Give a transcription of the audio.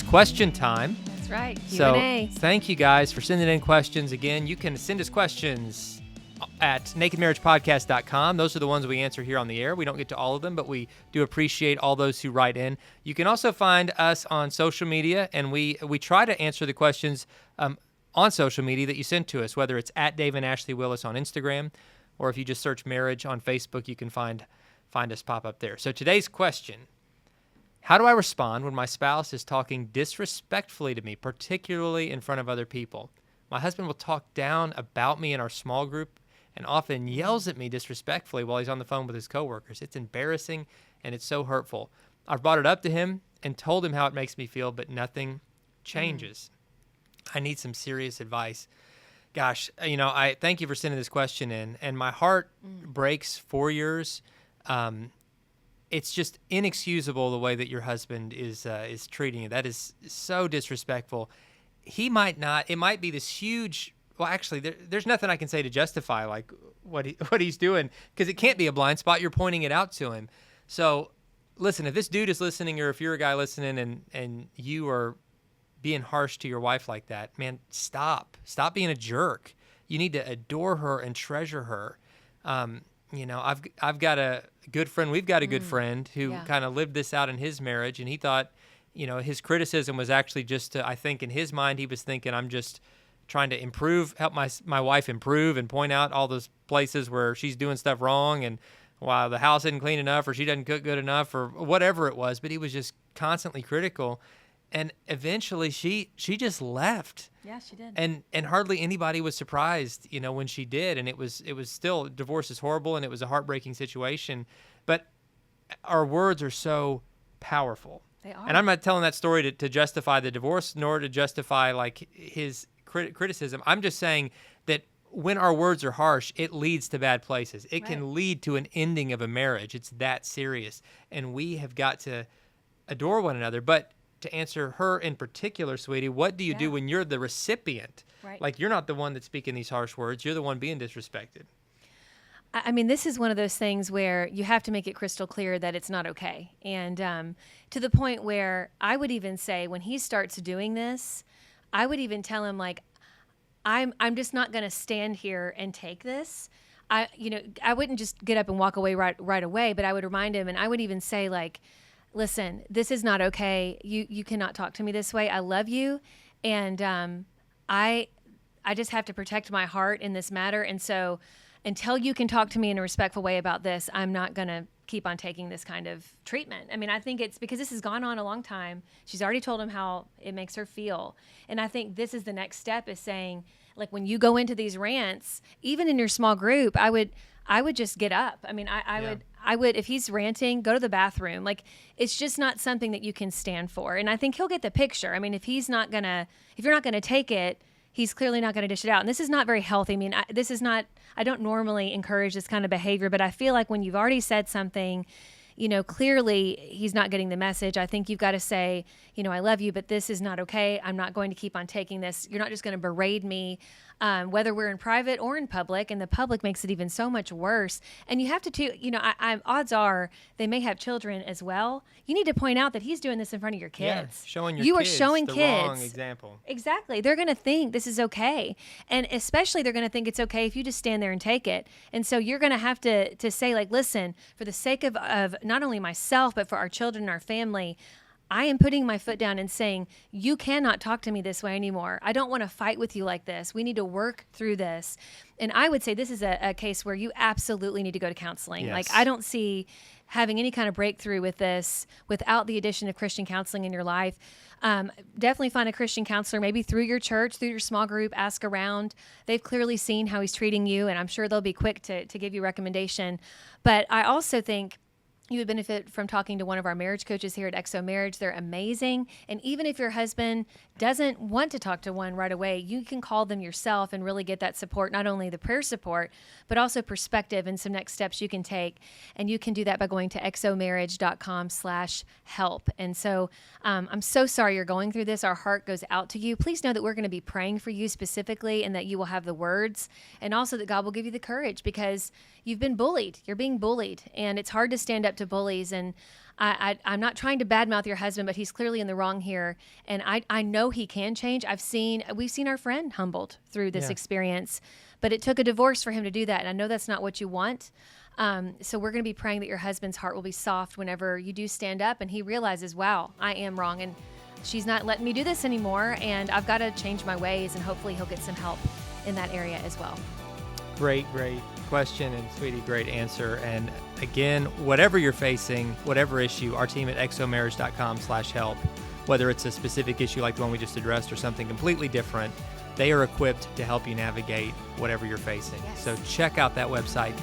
question time. That's right, Q&A. So thank you guys for sending in questions. Again, you can send us questions at nakedmarriagepodcast.com. Those are the ones we answer here on the air. We don't get to all of them, but we do appreciate all those who write in. You can also find us on social media, and we try to answer the questions on social media that you send to us, whether it's at Dave and Ashley Willis on Instagram, or if you just search marriage on Facebook, you can find us pop up there. So today's question: how do I respond when my spouse is talking disrespectfully to me, particularly in front of other people? My husband will talk down about me in our small group and often yells at me disrespectfully while he's on the phone with his coworkers. It's embarrassing and it's so hurtful. I've brought it up to him and told him how it makes me feel, but nothing changes. I need some serious advice. Gosh, I thank you for sending this question in, and my heart breaks for yours. It's just inexcusable the way that your husband is treating you. That is so disrespectful. It might be this huge, well, actually, there's nothing I can say to justify like what he's doing, because it can't be a blind spot. You're pointing it out to him. So listen, if this dude is listening, or if you're a guy listening and you are being harsh to your wife like that, man, stop being a jerk. You need to adore her and treasure her. I've got a good friend. We've got a good friend who kind of lived this out in his marriage, and he thought, his criticism was actually just to, I think in his mind, he was thinking, I'm just trying to help my wife improve and point out all those places where she's doing stuff wrong, and while the house isn't clean enough, or she doesn't cook good enough, or whatever it was. But he was just constantly critical, and eventually she just left. Yeah, she did. And hardly anybody was surprised, when she did. And it was still, divorce is horrible, and it was a heartbreaking situation. But our words are so powerful. They are. And I'm not telling that story to justify the divorce, nor to justify like his criticism. I'm just saying that when our words are harsh, it leads to bad places. It can lead to an ending of a marriage. It's that serious. And we have got to adore one another. But to answer her in particular, sweetie, what do you do when you're the recipient? Right. Like, you're not the one that's speaking these harsh words. You're the one being disrespected. I mean, this is one of those things where you have to make it crystal clear that it's not okay. And to the point where I would even say, when he starts doing this, I would even tell him, like, I'm just not going to stand here and take this. I wouldn't just get up and walk away right away, but I would remind him, and I would even say, like, listen, this is not okay. You cannot talk to me this way. I love you, and I just have to protect my heart in this matter. And so until you can talk to me in a respectful way about this, I'm not going to keep on taking this kind of treatment. I mean, I think it's because this has gone on a long time. She's already told him how it makes her feel. And I think this is the next step, is saying, like, when you go into these rants, even in your small group, I would just get up. I mean, I would, if he's ranting, go to the bathroom. Like, it's just not something that you can stand for. And I think he'll get the picture. I mean, if you're not going to take it, he's clearly not going to dish it out. And this is not very healthy. I mean, I don't normally encourage this kind of behavior, but I feel like when you've already said something, clearly he's not getting the message. I think you've got to say, I love you, but this is not okay. I'm not going to keep on taking this. You're not just going to berate me, whether we're in private or in public, and the public makes it even so much worse. And you have to, odds are they may have children as well. You need to point out that he's doing this in front of your kids. Yeah, showing your you kids are showing the kids wrong example. Exactly. They're going to think this is okay. And especially they're going to think it's okay if you just stand there and take it. And so you're going to have to say, like, listen, for the sake of not only myself, but for our children and our family, I am putting my foot down and saying, you cannot talk to me this way anymore. I don't want to fight with you like this. We need to work through this. And I would say this is a case where you absolutely need to go to counseling. Yes. Like, I don't see having any kind of breakthrough with this without the addition of Christian counseling in your life. Definitely find a Christian counselor, maybe through your church, through your small group, ask around. They've clearly seen how he's treating you, and I'm sure they'll be quick to give you recommendation. But I also think you would benefit from talking to one of our marriage coaches here at XO Marriage. They're amazing. And even if your husband doesn't want to talk to one right away, you can call them yourself and really get that support, not only the prayer support, but also perspective and some next steps you can take. And you can do that by going to xomarriage.com/help. And so I'm so sorry you're going through this. Our heart goes out to you. Please know that we're going to be praying for you specifically, and that you will have the words, and also that God will give you the courage, because you've been bullied. You're being bullied, and it's hard to stand up to bullies. And I'm not trying to badmouth your husband, but he's clearly in the wrong here. And I know he can change. We've seen our friend humbled through this experience, but it took a divorce for him to do that. And I know that's not what you want. So we're going to be praying that your husband's heart will be soft whenever you do stand up and he realizes, wow, I am wrong. And she's not letting me do this anymore. And I've got to change my ways. And hopefully he'll get some help in that area as well. Great question, and sweetie, great answer. And again, whatever you're facing, whatever issue, our team at exomarriage.com/help, whether it's a specific issue like the one we just addressed or something completely different, they are equipped to help you navigate whatever you're facing. Yes. So check out that website.